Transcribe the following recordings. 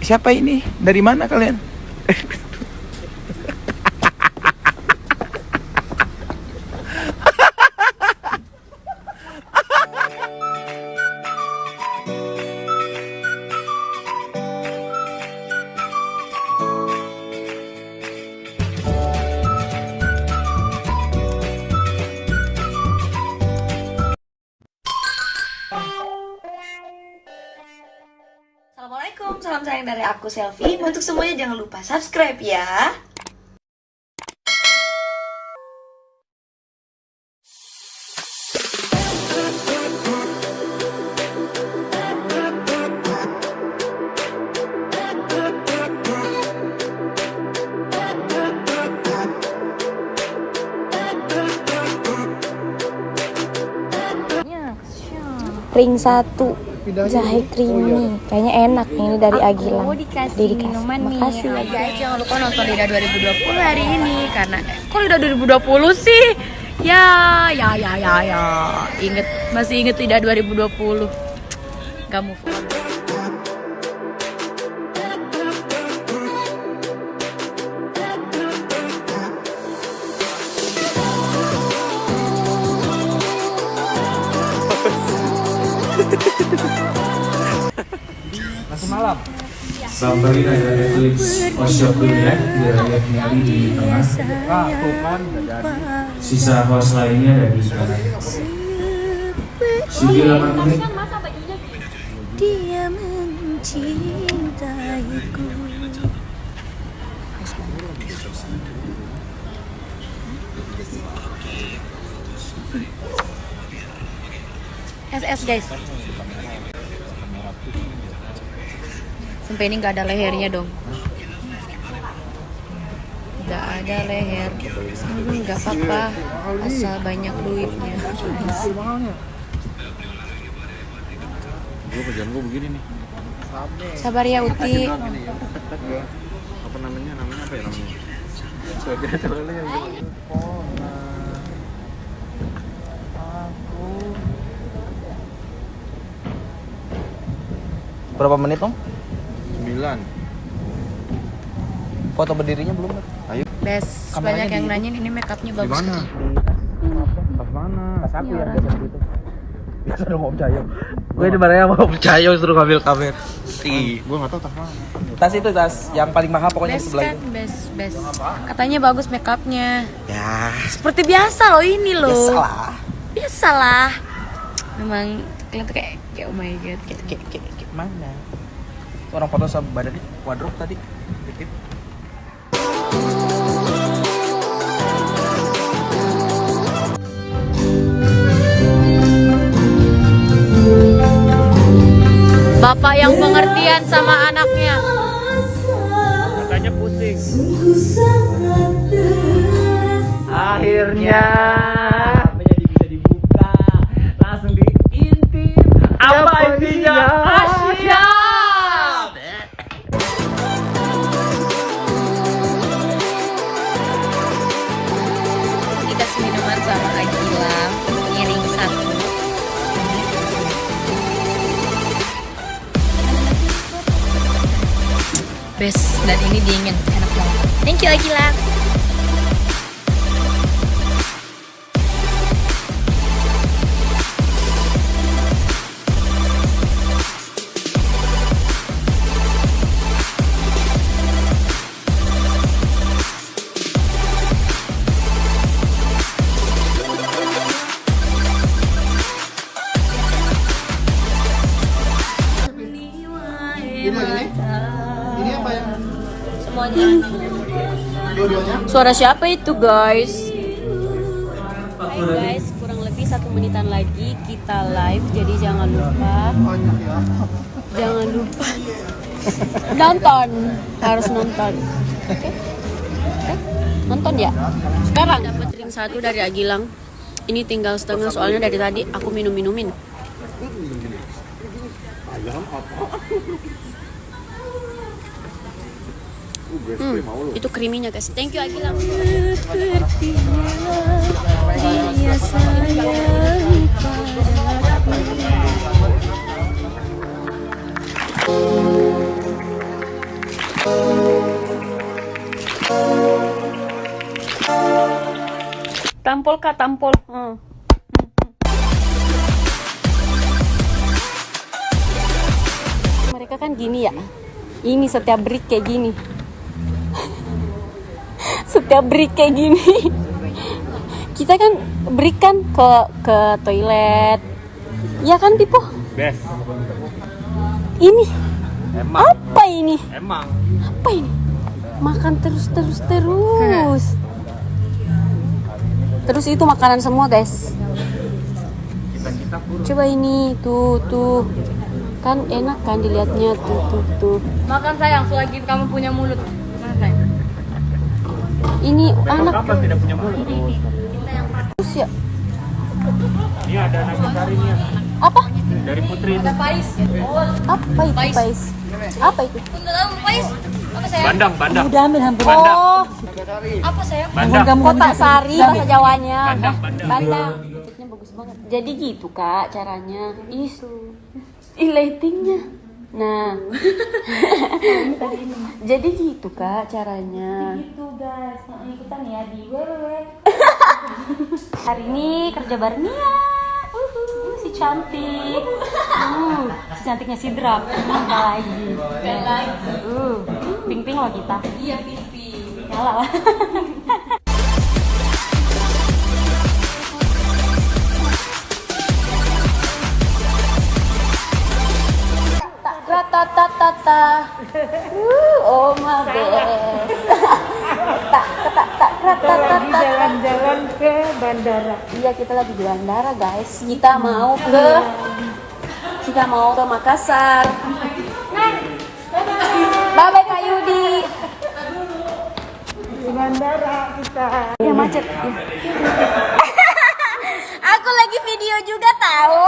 Siapa ini? Dari mana kalian? Assalamualaikum, salam sayang dari aku Selfie. Untuk semuanya jangan lupa subscribe ya. Ring 1 jahe creamy, kayaknya enak nih, ini dari Agilang. Aku dikasih minuman nih. Makasih ya. Guys, jangan lupa nonton Lidah 2020 hari ini karena kok Lidah 2020 sih? Ya. Masih inget Lidah 2020. Gak move on. Masih malam. Sampai ada Netflix workshop dulu ya, biar ayah nyari di tengah. Tuh kan udah jadi. Sisa host lainnya ada di sekarang. Sudah 8 menit. Dia mencintaiku. SS guys. Sampai ini nggak ada lehernya dong. Nggak ada leher. Nggak apa-apa. Asal banyak duitnya. Gue kerjaan gue begini nih. Sabar ya Uti. Apa namanya? Namanya apa ya namanya? Soalnya yang Berapa menit, Om? 9. Foto berdirinya belum? Ayo. Bes, Kameranya banyak yang di- nanyain ini makeupnya Di bagus. mana? Pas mana? Pas aku Iya, yang orang. biasa gitu. Biasa dong Om Cayo. Gue di barangnya mau percaya suruh ngambil kamera. Gue nggak tahu tas mana. Tas itu tas yang paling mahal pokoknya di Bes sebelah kan, itu. bes. Katanya bagus makeupnya. Ya, Seperti biasa loh ini loh. biasalah. Biasalah. Memang kalian tuh kayak oh my god. Kayak mana? Itu orang foto sama badannya wardrobe tadi. Dikit. Bapak yang pengertian sama anaknya. Katanya pusing. Akhirnya bisa dibuka. Langsung diintip. Apa intinya? Asia. Dikasih minuman sama Agilang. Piring 1. Best, dan ini dingin, enak banget. Thank you Agilang. Ini apa ya? Semuanya. Dua-duanya? Suara siapa itu guys? Hai guys, kurang lebih 1 menitan lagi kita live, jadi jangan lupa. Banyak ya. Jangan lupa nonton, harus nonton. Oke? Nonton ya. Sekarang dapat ring 1 dari Agilang. Ini tinggal setengah soalnya dari tadi aku minumin. Itu creamy-nya guys. Thank you Agilang. Dia sayang padaku. tampol kak, tampol. Mereka kan gini ya. Ini setiap break kayak gini. Setiap break kayak gini. Kita kan break kan ke toilet. Ya kan Pipo? Best. Ini Emang. apa ini? Emang. Apa ini? Makan terus. Terus itu makanan semua guys. Kita kurang. Coba ini tuh. Kan enak kan dilihatnya tuh. Makan sayang, selagi kamu punya mulut. Makan sayang. Ini anak Kapan tidak punya mulut? terus ya. Ini ada nama sarinya. Apa? Dari Putri itu. Pais. Apa itu Pais? Apa itu? Untuk kamu Pais. Apa sayang? Bandang. Udah ambil hampir. Oh, Apa sayang? Bandang. Kota Sari bahasa Jawanya. Bandang. Lightingnya bagus banget. Jadi gitu kak caranya. Lightingnya. Nah. Jadi gitu kak caranya. Gitu guys, ikutan ya di www. Hari ini kerja bareng Nia. Si cantik. Si cantiknya si Drap. Enggak lagi. Ping-ping loh kita. Iya, pipi. Kalah lah. Ratatata. Oh my best. Tak ratatata. Jalan-jalan ke bandara. Iya, kita lagi di bandara guys. Kita mau ke Makassar. Bye bye Kak Yudi. Di bandara kita. Ya macet. Ya. Aku lagi video juga tahu.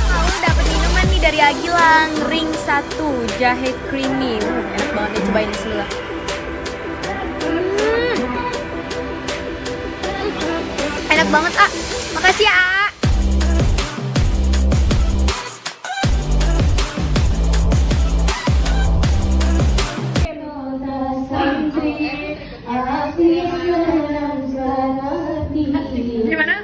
Aku dapat minuman nih dari Agilang, ring 1 jahe creamy. Enak banget nih, cobain bismillah. Enak banget, A. Makasih ya, A. Gimana?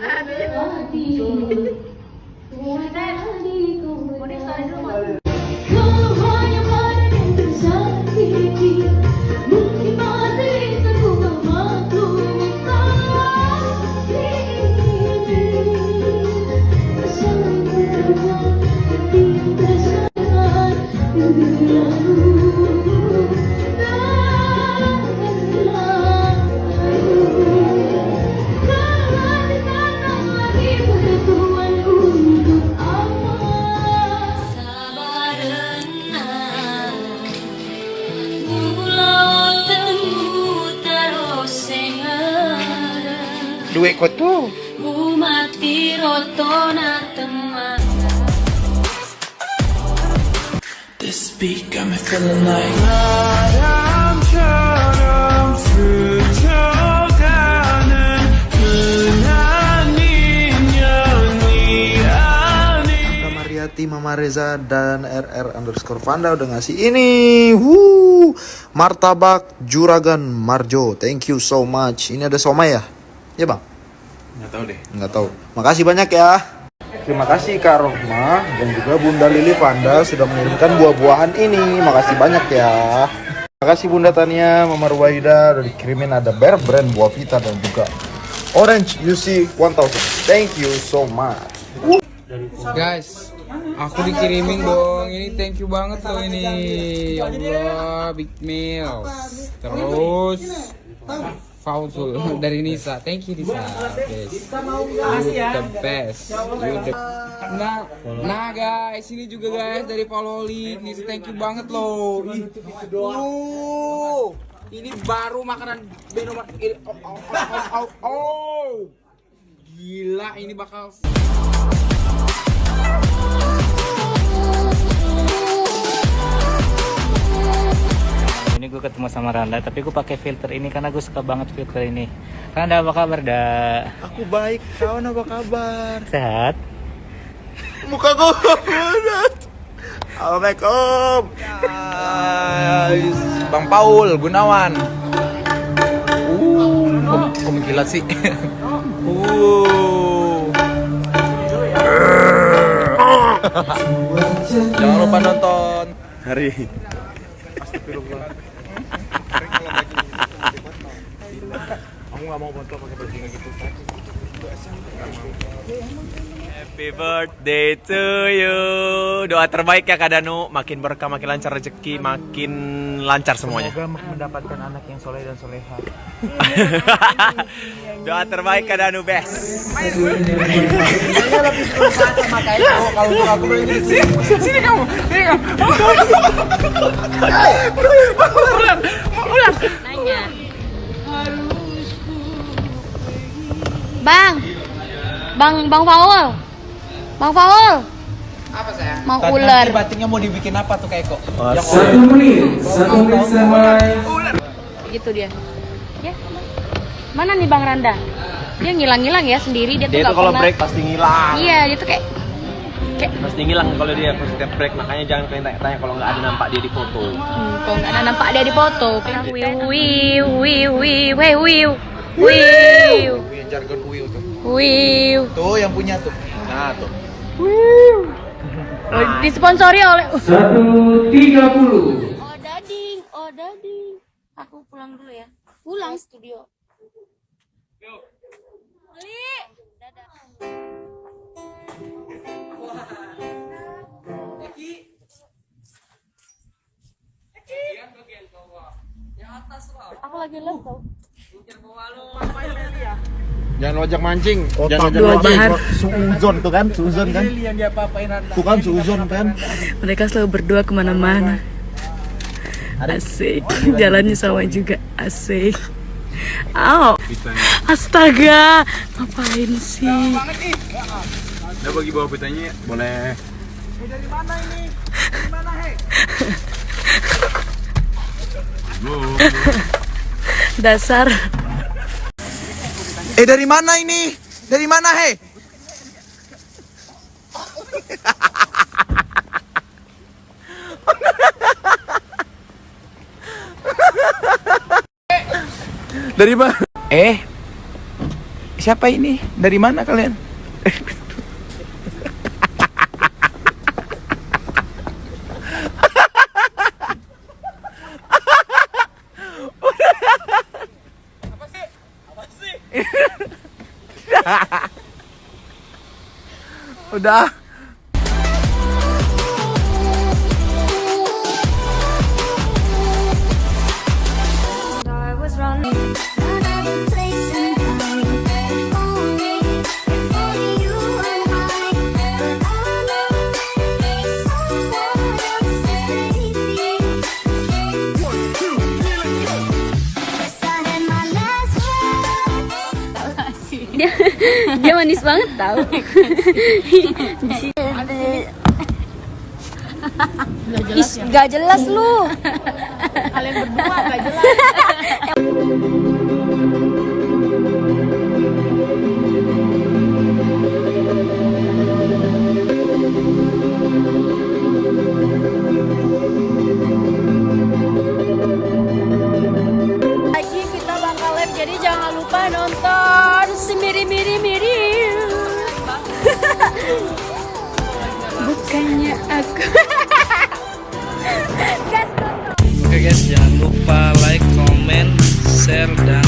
Duit kau tuh. This beat got me feeling like Mariati, Mama Reza, dan RR_Vanda udah ngasih ini. Martabak Juragan Marjo. Thank you so much. Ini ada somai ya? Ya bang? Nggak tahu deh. Nggak tahu. Makasih banyak ya. Terima kasih Kak Rohma dan juga Bunda Lili Vanda sudah mengirimkan buah-buahan ini. Makasih banyak ya. Makasih Bunda Tania, Mama Ruwaida udah dikirimin ada Bear Brand Buah Vita dan juga Orange UC 1000. Thank you so much. Guys, aku dikirimin dong. Ini thank you banget loh ini. Ya Allah, big meals. Terus Fauzul dari Nisa. Thank you Nisa. Guys. You the best. You the... Nah guys, ini juga guys dari Paloli. Nisa thank you banget loh. Ini baru makanan Benomat. Oh. Gila, ini bakal ini gue ketemu sama Randa, tapi gue pakai filter ini karena gue suka banget filter ini. Randa, apa kabar, dah? Aku baik, kawan apa kabar? Sehat? Muka gue berat. Assalamualaikum guys. Bang Paul Gunawan. Kok mengkilat sih? Jangan lupa nonton Hari. Aku nggak mau foto pakai baju kayak gitu. Happy birthday to you. Doa terbaik ya Kak Danu, makin berkah, makin lancar rezeki, makin lancar semuanya. Semoga mendapatkan anak yang soleh dan soleha. Doa terbaik Kak Danu, best. Sini kamu. Ulang. Nanya. Bang Paul. Bang Paul. Apa sayang? Mau ular. Batiknya mau dibikin apa tuh kayak kok? 1 menit sampai. Gitu dia. Ya. Mana nih Bang Randa? Dia ngilang-ngilang ya sendiri, dia tuh Dia nggak itu kalau pernah. break pasti ngilang. Iya, dia tuh kayak Pasti ngilang kalau dia setiap break, makanya jangan kalian tanya-tanya kalau nggak ada nampak dia di foto. kalau nggak ada nampak dia di foto. Wiu. Yang jargon uil tuh. Wiu. Tuh yang punya tuh. Nah tuh. Disponsori oleh 1:30. Oh dading. Aku pulang dulu ya. Pulang studio. Aku lagi les tau. Jangan ojek mancing. Jangan Jangan ojek. Suuzon tuh kan, suuzon kan. Tuh kan suuzon kan. Mereka selalu berdua kemana-mana. Asik. Jalannya sama juga. Asik. Astaga. Ngapain sih? Udah bagi bawa pitanya, boleh. Dari mana ini? Dari mana, Dasar. Dari mana ini? Dari mana, Dari mana? Siapa ini? Dari mana kalian? Udah. Dia manis banget tau. Gak jelas lu. Kalian berdua gak jelas. Lagi kita bakal live, jadi jangan lupa nonton semiri-miri-miri. Bukannya aku. Oke guys, jangan lupa like, comment, share, dan